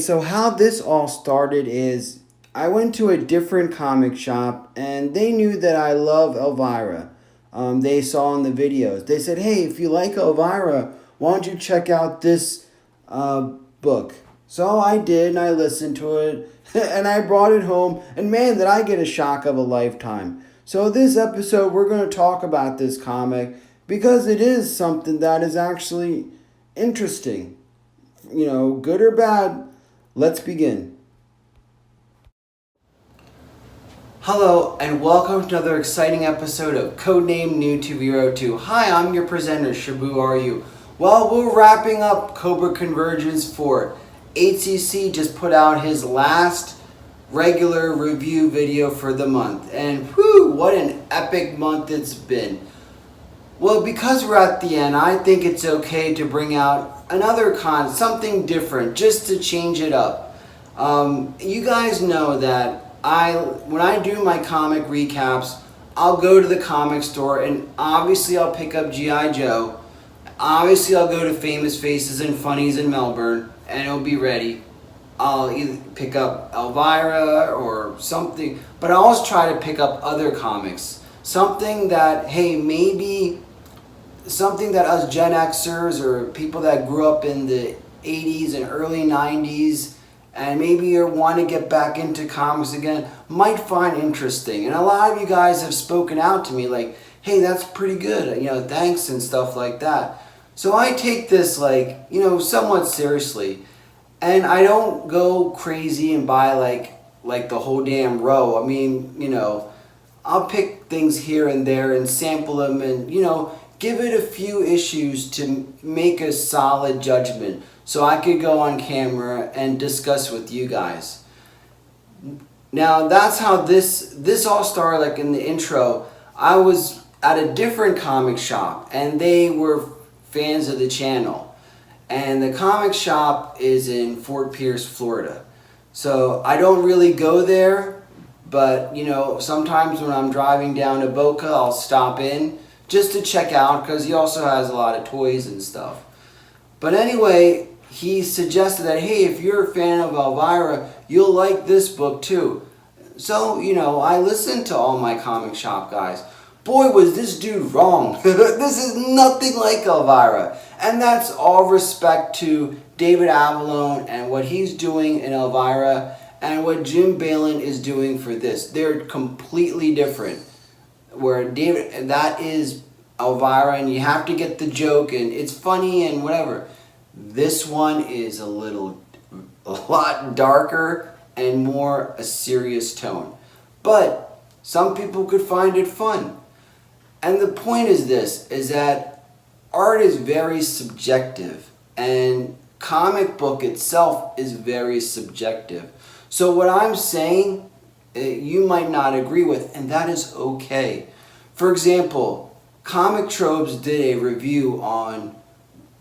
so how this all started is I went to a different comic shop and they knew that I love Elvira. They saw in the videos. They said, hey, if you like Elvira, why don't you check out this book? So I did, and I listened to it, and I brought it home, and man, did I get a shock of a lifetime. So this episode, we're going to talk about this comic because it is something that is actually interesting. Good or bad, let's begin. Hello, and welcome to another exciting episode of Codename New 202. Hi, I'm your presenter, Shabu Are You? Well, we're wrapping up Cobra Convergence 4. HCC just put out his last regular review video for the month. And whew, what an epic month it's been. Well, because we're at the end, I think it's okay to bring out another something different, just to change it up. You guys know that when I do my comic recaps, I'll go to the comic store and obviously I'll pick up G.I. Joe. Obviously I'll go to Famous Faces and Funnies in Melbourne and it'll be ready. I'll either pick up Elvira or something, but I always try to pick up other comics. Something that, hey, maybe something that us Gen Xers or people that grew up in the 80s and early 90s and maybe you want to get back into comics again might find interesting. And a lot of you guys have spoken out to me like, hey, that's pretty good, thanks and stuff like that. So I take this somewhat seriously. And I don't go crazy and buy like the whole damn row. I mean, I'll pick things here and there and sample them and, give it a few issues to make a solid judgment so I could go on camera and discuss with you guys. Now, that's how this all started. Like in the intro, I was at a different comic shop and they were fans of the channel. And the comic shop is in Fort Pierce, Florida. So I don't really go there, but sometimes when I'm driving down to Boca, I'll stop in just to check out because he also has a lot of toys and stuff. But anyway, he suggested that, hey, if you're a fan of Elvira, you'll like this book too. So, I listened to all my comic shop guys. Boy, was this dude wrong. This is nothing like Elvira. And that's all respect to David Avalone and what he's doing in Elvira and what Jim Balent is doing for this. They're completely different. Where David, that is Elvira and you have to get the joke and it's funny and whatever. This one is a lot darker and more a serious tone. But some people could find it fun. And the point is this, is that art is very subjective and comic book itself is very subjective. So what I'm saying, you might not agree with, and that is okay. For example, Comic Tropes did a review on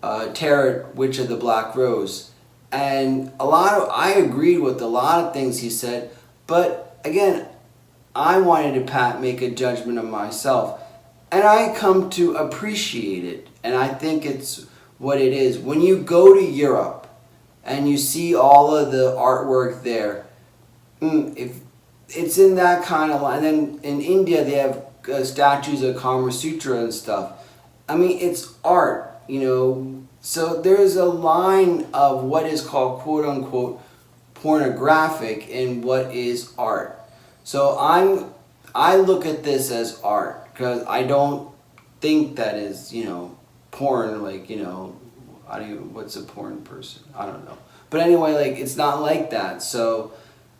Tarot, Witch of the Black Rose. And I agreed with a lot of things he said, but again, I wanted to make a judgment of myself. And I come to appreciate it. And I think it's what it is. When you go to Europe and you see all of the artwork there, if it's in that kind of line. And then in India, they have statues of Kama Sutra and stuff. I mean, it's art, So there's a line of what is called, quote unquote, pornographic and what is art. So I look at this as art. Because I don't think that is, porn, what's a porn person? I don't know. But anyway, it's not like that. So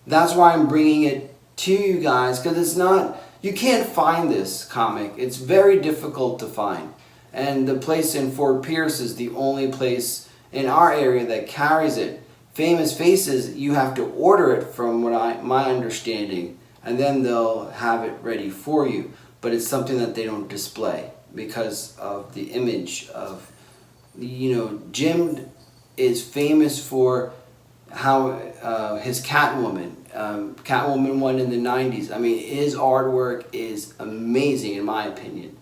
that's why I'm bringing it to you guys, because it's not, you can't find this comic. It's very difficult to find. And the place in Fort Pierce is the only place in our area that carries it. Famous Faces, you have to order it from my understanding, and then they'll have it ready for you. But it's something that they don't display because of the image of, Jim is famous for how his Catwoman, Catwoman one in the 90s. I mean, his artwork is amazing in my opinion.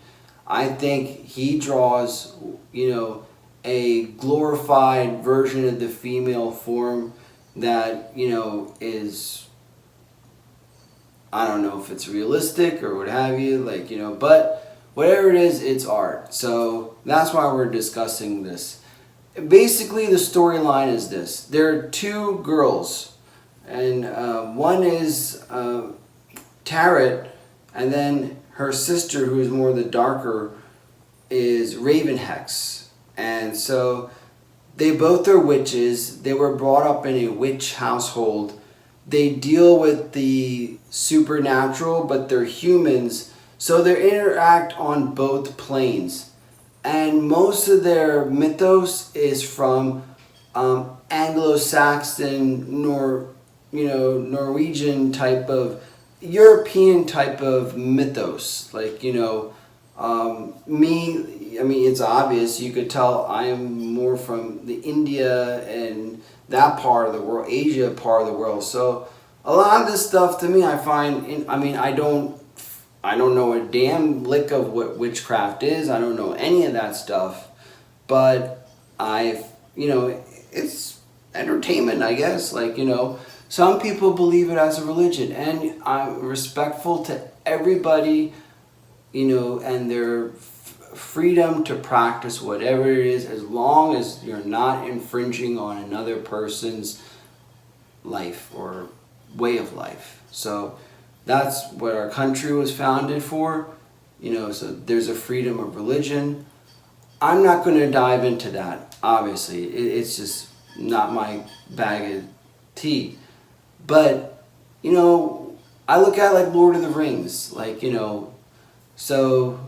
I think he draws, a glorified version of the female form that, is, I don't know if it's realistic or what have you, but whatever it is, it's art. So that's why we're discussing this. Basically, the storyline is this. There are two girls, and one is Tarot, and then her sister, who is more the darker, is Raven Hex. And so they both are witches. They were brought up in a witch household. They deal with the supernatural, but they're humans, so they interact on both planes. And most of their mythos is from Anglo-Saxon, Norwegian type of, European type of mythos. It's obvious. You could tell I am more from the India and that part of the world, Asia part of the world. So a lot of this stuff to me, I find, I don't know a damn lick of what witchcraft is. I don't know any of that stuff. But it's entertainment, I guess. Some people believe it as a religion. And I'm respectful to everybody, and their freedom to practice whatever it is, as long as you're not infringing on another person's life or way of life. So that's what our country was founded for, so there's a freedom of religion. I'm not going to dive into that, obviously. It's just not my bag of tea. But, I look at Lord of the Rings, so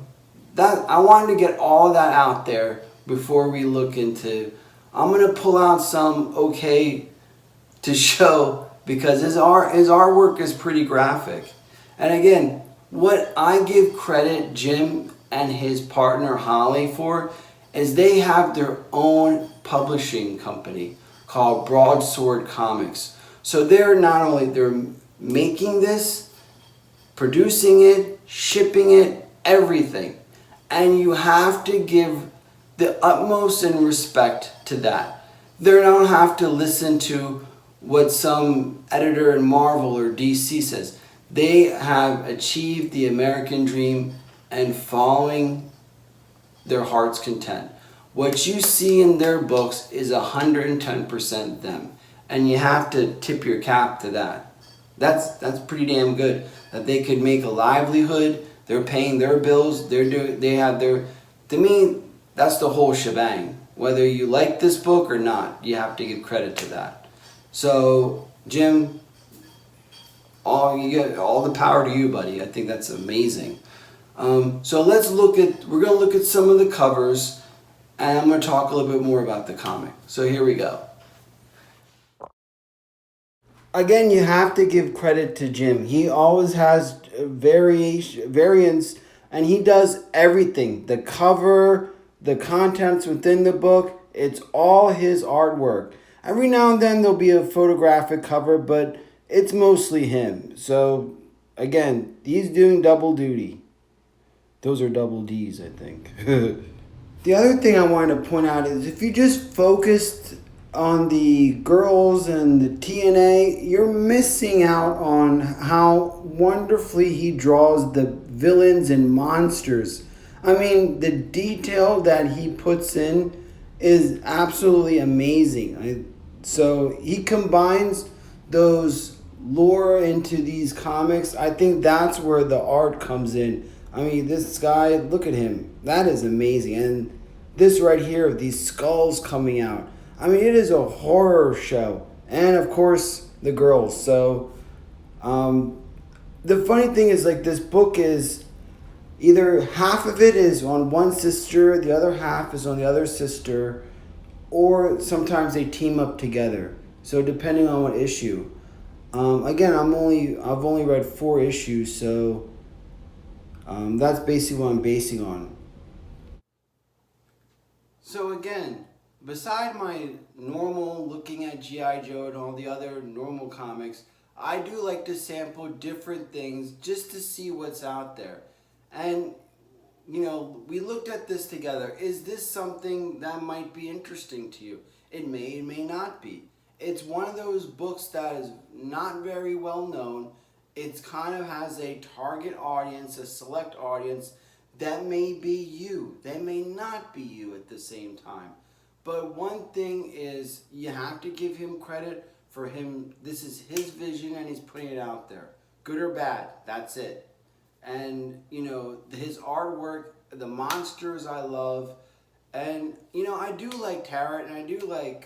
that I wanted to get all that out there before we look into. I'm gonna pull out some to show, because his artwork is pretty graphic. And again, what I give credit Jim and his partner Holly for is they have their own publishing company called Broadsword Comics. So they're making this, producing it, shipping it, everything. And you have to give the utmost in respect to that. They don't have to listen to what some editor in Marvel or DC says. They have achieved the American dream and following their heart's content. What you see in their books is 110% them. And you have to tip your cap to that. That's pretty damn good. That they could make a livelihood. They're paying their bills. To me, that's the whole shebang. Whether you like this book or not, you have to give credit to that. So, Jim, all the power to you, buddy. I think that's amazing. So we're going to look at some of the covers, and I'm going to talk a little bit more about the comic. So here we go. Again, you have to give credit to Jim. He always has variants, and he does everything. The cover, the contents within the book, it's all his artwork. Every now and then there'll be a photographic cover, but it's mostly him. So, again, he's doing double duty. Those are double D's, I think. The other thing I wanted to point out is if you just focused on the girls and the TNA, you're missing out on how wonderfully he draws the villains and monsters. The detail that he puts in is absolutely amazing. So he combines those lore into these comics. I think that's where the art comes in. This guy, look at him. That is amazing. And this right here, these skulls coming out. It is a horror show. And, of course, the girls. So, the funny thing is, this book is either half of it is on one sister, the other half is on the other sister, or sometimes they team up together. So, depending on what issue. Again, I've only read 4 issues, so that's basically what I'm basing on. So, again, beside my normal looking at G.I. Joe and all the other normal comics, I do like to sample different things just to see what's out there. And, we looked at this together. Is this something that might be interesting to you? It may not be. it's one of those books that is not very well known. It kind of has a target audience, a select audience that may be you. They may not be you at the same time. But one thing is, you have to give him credit for him. This is his vision and he's putting it out there. Good or bad, that's it. And, you know, his artwork, the monsters I love. And, you know, I do like Tarot, and I do like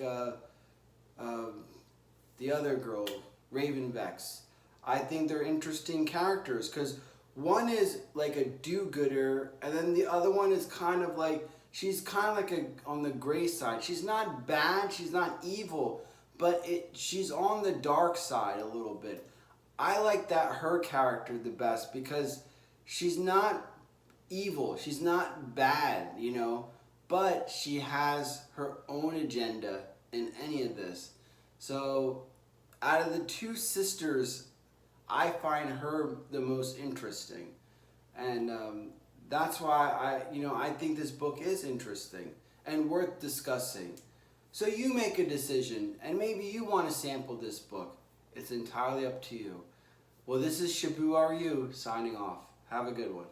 the other girl, Ravenvex. I think they're interesting characters because one is like a do-gooder, and then the other one is kind of like, she's kind of like on the gray side. She's not bad, she's not evil, but she's on the dark side a little bit. I like her character the best because she's not evil, she's not bad, you know, but she has her own agenda in any of this. So out of the two sisters, I find her the most interesting, and that's why I think this book is interesting and worth discussing. So you make a decision, and maybe you want to sample this book. It's entirely up to you. Well, this is Shabu Are You signing off. Have a good one.